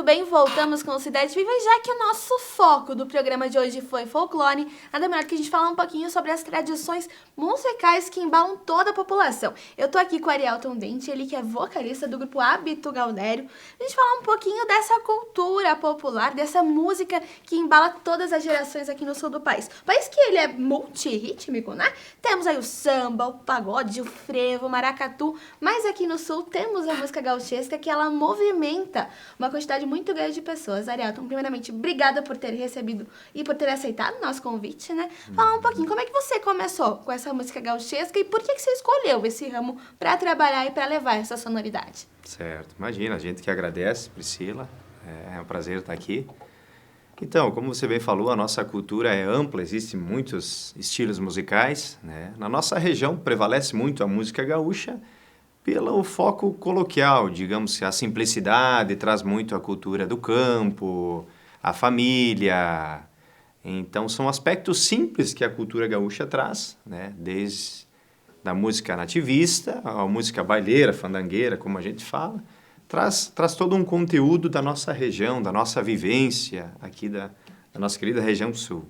bem? Voltamos com o Cidade Viva e já que o nosso foco do programa de hoje foi folclore, nada melhor que a gente falar um pouquinho sobre as tradições musicais que embalam toda a população. Eu tô aqui com o Arielton Dente, ele que é vocalista do grupo Hábito Gaudério, a gente falar um pouquinho dessa cultura popular, dessa música que embala todas as gerações aqui no sul do país. O país que ele é multirrítmico, né? Temos aí o samba, o pagode, o frevo, o maracatu, mas aqui no sul temos a música gauchesca que ela movimenta uma quantidade muito grande de pessoas. Arielton, primeiramente, obrigada por ter recebido e por ter aceitado o nosso convite, né? Falar um pouquinho, como é que você começou com essa música gauchesca e por que você escolheu esse ramo para trabalhar e para levar essa sonoridade? Certo, imagina, a gente que agradece, Priscila, é um prazer estar aqui. Então, como você bem falou, a nossa cultura é ampla, existem muitos estilos musicais, né? Na nossa região prevalece muito a música gaúcha, pelo foco coloquial, digamos que a simplicidade traz muito a cultura do campo, a família. Então, são aspectos simples que a cultura gaúcha traz, né? Desde da música nativista, a música baileira, fandangueira, como a gente fala, traz todo um conteúdo da nossa região, da nossa vivência aqui da nossa querida região sul.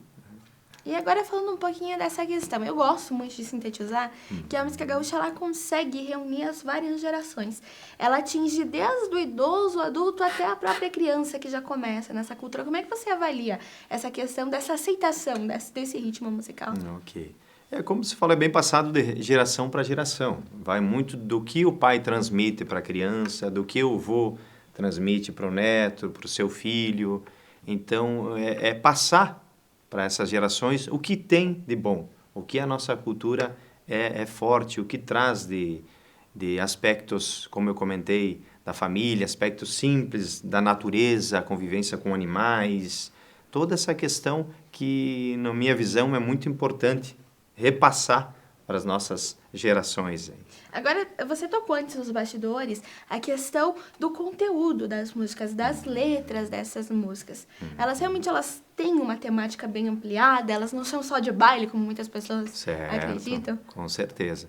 E agora falando um pouquinho dessa questão, eu gosto muito de sintetizar que a música gaúcha ela consegue reunir as várias gerações. Ela atinge desde o idoso, o adulto, até a própria criança que já começa nessa cultura. Como é que você avalia essa questão dessa aceitação desse ritmo musical? Ok. É como se fala, é bem passado de geração para geração. Vai muito do que o pai transmite para a criança, do que o avô transmite para o neto, para o seu filho. Então, é passar para essas gerações o que tem de bom, o que a nossa cultura é forte, o que traz de aspectos, como eu comentei, da família, aspectos simples, da natureza, a convivência com animais, toda essa questão que, na minha visão, é muito importante repassar para as nossas gerações. Agora, você tocou antes nos bastidores a questão do conteúdo das músicas, das letras dessas músicas. Elas realmente têm uma temática bem ampliada, elas não são só de baile, como muitas pessoas acreditam? Com certeza.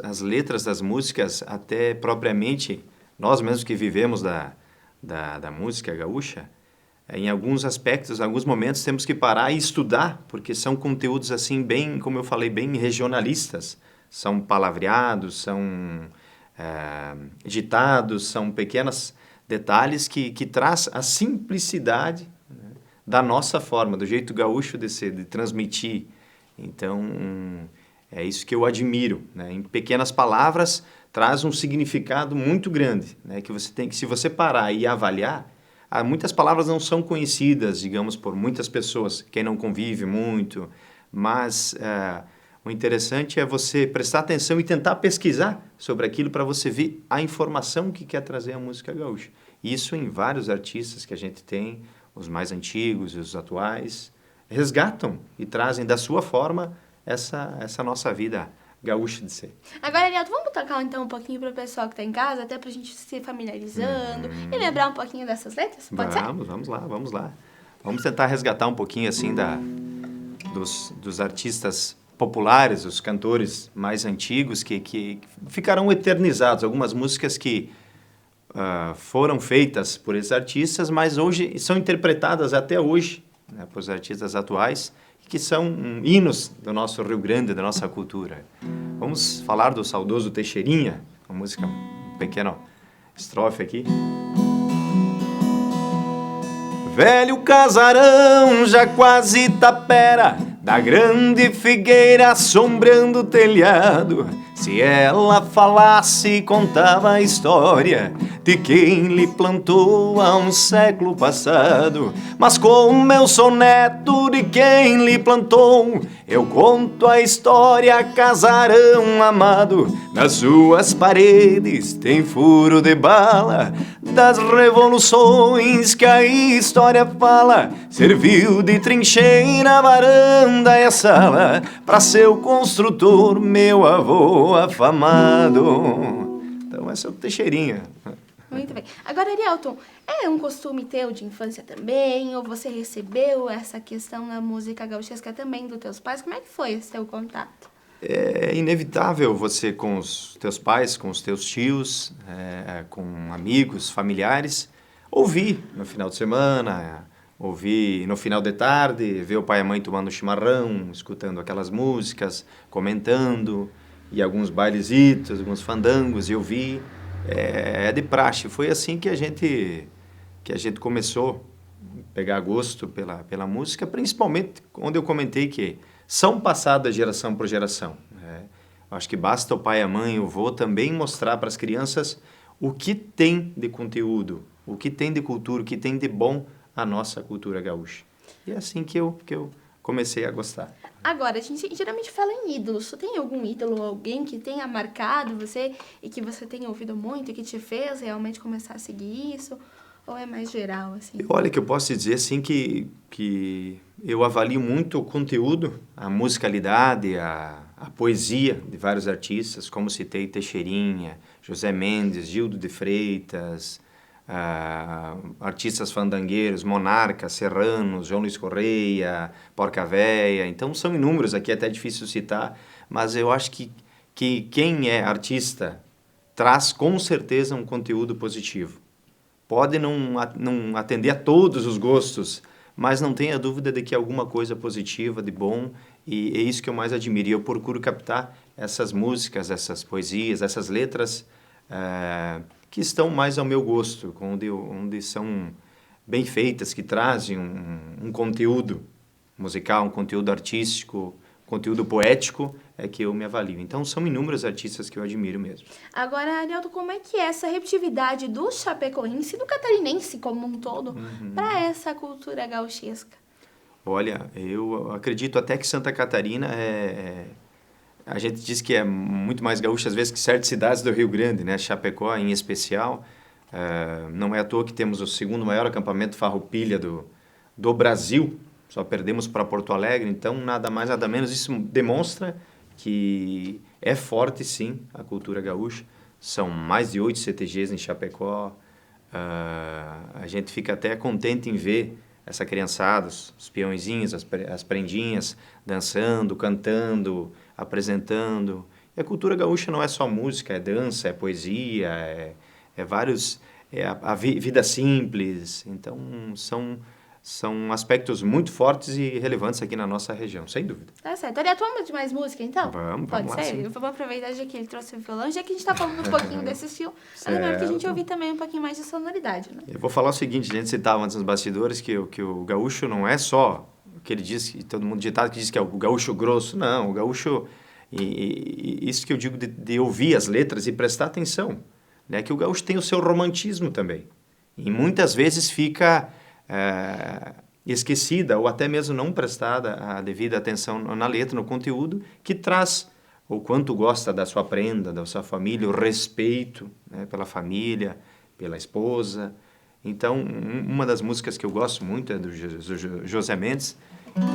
As letras das músicas, até propriamente, nós mesmos que vivemos da música gaúcha, em alguns aspectos, em alguns momentos, temos que parar e estudar, porque são conteúdos assim bem, como eu falei, bem regionalistas. São palavreados, são ditados, são pequenos detalhes que traz a simplicidade, né, da nossa forma, do jeito gaúcho de ser, de transmitir. Então, é isso que eu admiro, né? Em pequenas palavras, traz um significado muito grande, né? Que você tem que, se você parar e avaliar, muitas palavras não são conhecidas, digamos, por muitas pessoas, quem não convive muito, mas o interessante é você prestar atenção e tentar pesquisar sobre aquilo para você ver a informação que quer trazer a música gaúcha. Isso em vários artistas que a gente tem, os mais antigos e os atuais, resgatam e trazem da sua forma essa nossa vida gaúcha de ser. Agora, Arielton, vamos tocar então um pouquinho para o pessoal que está em casa, até para a gente se familiarizando e lembrar um pouquinho dessas letras? Pode ser? Vamos lá. Vamos tentar resgatar um pouquinho assim dos artistas populares, os cantores mais antigos que ficarão eternizados. Algumas músicas que foram feitas por esses artistas, mas hoje são interpretadas até hoje, né, por os artistas atuais, que são hinos do nosso Rio Grande, da nossa cultura. Vamos falar do saudoso Teixeirinha, uma música, um pequeno estrofe aqui. Velho casarão, já quase tapera, da grande figueira assombrando o telhado. Se ela falasse, contava a história de quem lhe plantou há um século passado. Mas como eu sou neto de quem lhe plantou, eu conto a história, casarão amado. Nas suas paredes tem furo de bala, das revoluções que a história fala. Serviu de trincheira, varanda e a sala, pra seu construtor, meu avô afamado. Então essa é o Teixeirinha. Muito bem. Agora, Arielton, é um costume teu de infância também? Ou você recebeu essa questão na música gauchesca também dos teus pais? Como é que foi esse teu contato? É inevitável você com os teus pais, com os teus tios, com amigos, familiares, ouvir no final de semana, ouvir no final de tarde, ver o pai e a mãe tomando chimarrão, escutando aquelas músicas, comentando, e alguns bailezitos, alguns fandangos, e eu vi, é de praxe. Foi assim que a gente começou a pegar gosto pela música, principalmente onde eu comentei que são passadas geração por geração. Acho que basta o pai, a mãe, o vô também mostrar para as crianças o que tem de conteúdo, o que tem de cultura, o que tem de bom a nossa cultura gaúcha. E é assim que eu comecei a gostar. Agora, a gente geralmente fala em ídolos. Você tem algum ídolo, alguém que tenha marcado você e que você tenha ouvido muito e que te fez realmente começar a seguir isso? Ou é mais geral, assim? Olha, que eu posso dizer assim que eu avalio muito o conteúdo, a musicalidade, a poesia de vários artistas, como citei Teixeirinha, José Mendes, Gildo de Freitas, artistas fandangueiros, Monarca, Serranos, João Luiz Correia, Porca Véia. Então são inúmeros aqui, é até difícil citar, mas eu acho que quem é artista traz com certeza um conteúdo positivo. Pode não atender a todos os gostos, mas não tenha dúvida de que é alguma coisa positiva, de bom, e é isso que eu mais admiro. E eu procuro captar essas músicas, essas poesias, essas letras que estão mais ao meu gosto, onde são bem feitas, que trazem um conteúdo musical, um conteúdo artístico, conteúdo poético, é que eu me avalio. Então, são inúmeros artistas que eu admiro mesmo. Agora, Arielto, como é que é essa receptividade do chapecoense e do catarinense como um todo para essa cultura gauchesca? Olha, eu acredito até que Santa Catarina a gente diz que é muito mais gaúcha às vezes que certas cidades do Rio Grande, né? Chapecó em especial. Não é à toa que temos o segundo maior acampamento farroupilha do Brasil. Só perdemos para Porto Alegre, então nada mais, nada menos. Isso demonstra que é forte, sim, a cultura gaúcha. São mais de 8 CTGs em Chapecó. A gente fica até contente em ver essa criançada, os peõezinhos, as prendinhas, dançando, cantando, apresentando. E a cultura gaúcha não é só música, é dança, é poesia, é vários... a vida simples. Então, são aspectos muito fortes e relevantes aqui na nossa região, sem dúvida. Tá certo. Arielto, vamos de mais música, então? Vamos Pode lá, ser? sim. Eu vou aproveitar já que ele trouxe o violão, já que a gente tá falando um pouquinho desse estilo. É melhor que a gente ouvir também um pouquinho mais de sonoridade, né? Eu vou falar o seguinte, a gente citava antes nos bastidores que o gaúcho não é só o que ele diz, que todo mundo ditado que diz que é o gaúcho grosso. Não, o gaúcho, isso que eu digo de ouvir as letras e prestar atenção, né? Que o gaúcho tem o seu romantismo também. E muitas vezes fica esquecida ou até mesmo não prestada a devida atenção na letra, no conteúdo, que traz o quanto gosta da sua prenda, da sua família, o respeito, né, pela família, pela esposa. Então, uma das músicas que eu gosto muito é do José Mendes,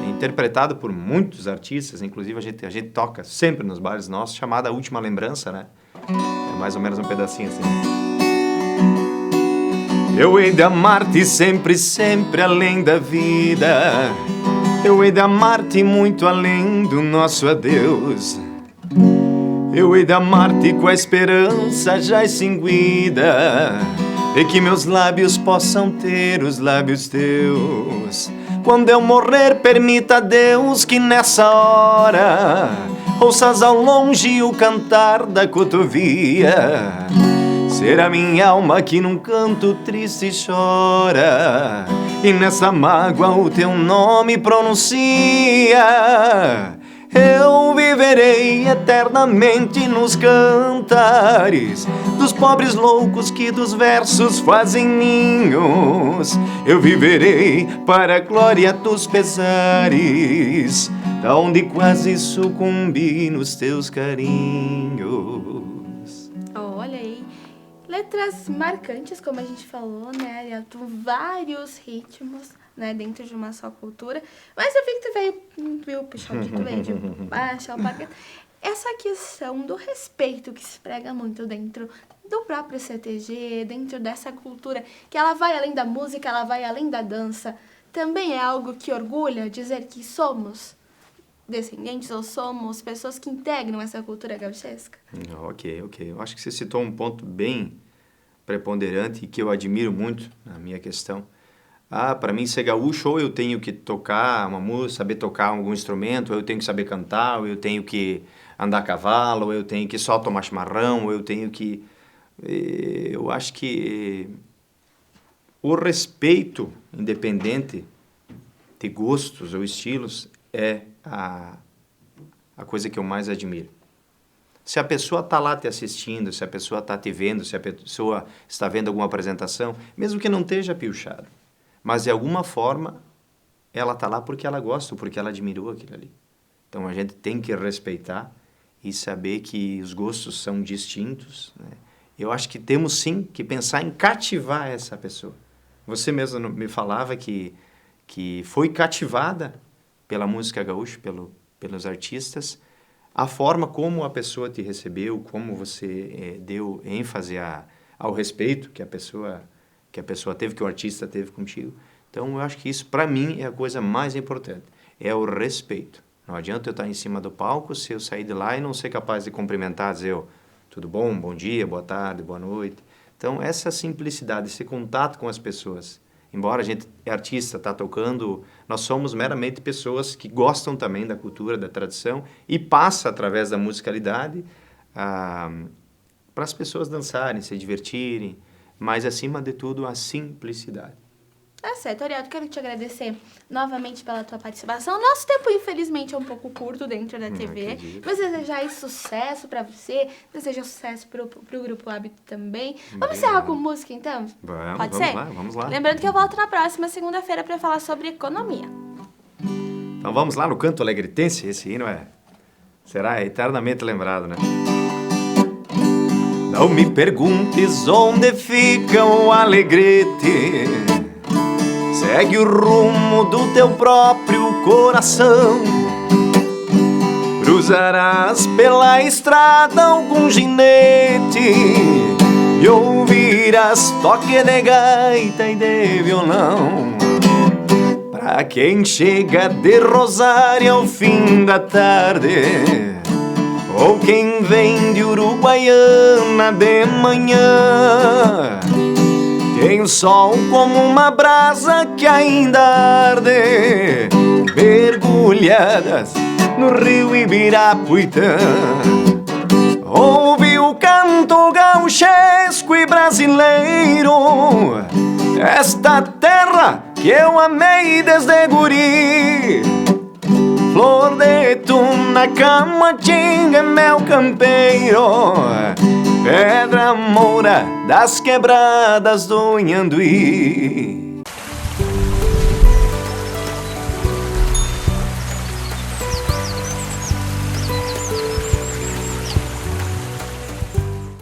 interpretado por muitos artistas, inclusive a gente toca sempre nos bares nossos, chamada A Última Lembrança, né? É mais ou menos um pedacinho assim. Eu hei de amar-te sempre, sempre além da vida. Eu hei de amar-te muito além do nosso adeus. Eu hei de amar-te com a esperança já extinguida, de que meus lábios possam ter os lábios teus. Quando eu morrer, permita a Deus que nessa hora ouças ao longe o cantar da cotovia. Será minha alma que num canto triste chora, e nessa mágoa o teu nome pronuncia. Eu viverei eternamente nos cantares dos pobres loucos que dos versos fazem ninhos. Eu viverei para a glória dos pesares, da onde quase sucumbi nos teus carinhos. Olha aí, letras marcantes, como a gente falou, né, Arielto? Vários ritmos, né, dentro de uma só cultura. Mas eu vi que tu veio puxadinho, tu veio de baixo, alpargata. Essa questão do respeito que se prega muito dentro do próprio CTG, dentro dessa cultura, que ela vai além da música, ela vai além da dança, também é algo que orgulha dizer que somos descendentes ou somos pessoas que integram essa cultura gauchesca? Ok. Eu acho que você citou um ponto bem preponderante e que eu admiro muito na minha questão. Para mim ser gaúcho, ou eu tenho que tocar uma música, saber tocar algum instrumento, ou eu tenho que saber cantar, ou eu tenho que andar a cavalo, ou eu tenho que só tomar chimarrão, ou eu tenho que... Eu acho que o respeito, independente de gostos ou estilos, é a coisa que eu mais admiro. Se a pessoa está lá te assistindo, se a pessoa está te vendo, se a pessoa está vendo alguma apresentação, mesmo que não esteja piochado, mas de alguma forma ela está lá porque ela gosta, porque ela admirou aquilo ali. Então a gente tem que respeitar e saber que os gostos são distintos, né? Eu acho que temos sim que pensar em cativar essa pessoa. Você mesmo me falava que foi cativada pela música gaúcha, pelos artistas, a forma como a pessoa te recebeu, como você deu ênfase ao respeito que a pessoa teve, que o artista teve contigo. Então, eu acho que isso, para mim, é a coisa mais importante, é o respeito. Não adianta eu estar em cima do palco se eu sair de lá e não ser capaz de cumprimentar, dizer, tudo bom, bom dia, boa tarde, boa noite. Então, essa simplicidade, esse contato com as pessoas. Embora a gente é artista, está tocando, nós somos meramente pessoas que gostam também da cultura, da tradição e passa através da musicalidade para as pessoas dançarem, se divertirem, mas acima de tudo a simplicidade. Tá certo, Ariel, quero te agradecer novamente pela tua participação. Nosso tempo, infelizmente, é um pouco curto dentro da TV, mas desejar sucesso pra você, desejar sucesso pro Grupo Hábito também. Vamos encerrar com música, então? Pode ser? Vamos lá. Lembrando que eu volto na próxima segunda-feira pra falar sobre economia. Então vamos lá no Canto Alegritense, esse hino será eternamente lembrado, né? Não me perguntes onde fica o Alegrete, segue o rumo do teu próprio coração. Cruzarás pela estrada algum ginete e ouvirás toque de gaita e de violão. Pra quem chega de Rosário ao fim da tarde, ou quem vem de Uruguaiana de manhã, tem o sol como uma brasa que ainda arde, mergulhadas no rio Ibirapuitã. Ouve o canto gauchesco e brasileiro, esta terra que eu amei desde guri. Flor de tuna, camatinga, mel campeiro, pedra moura das quebradas do Inhanduí.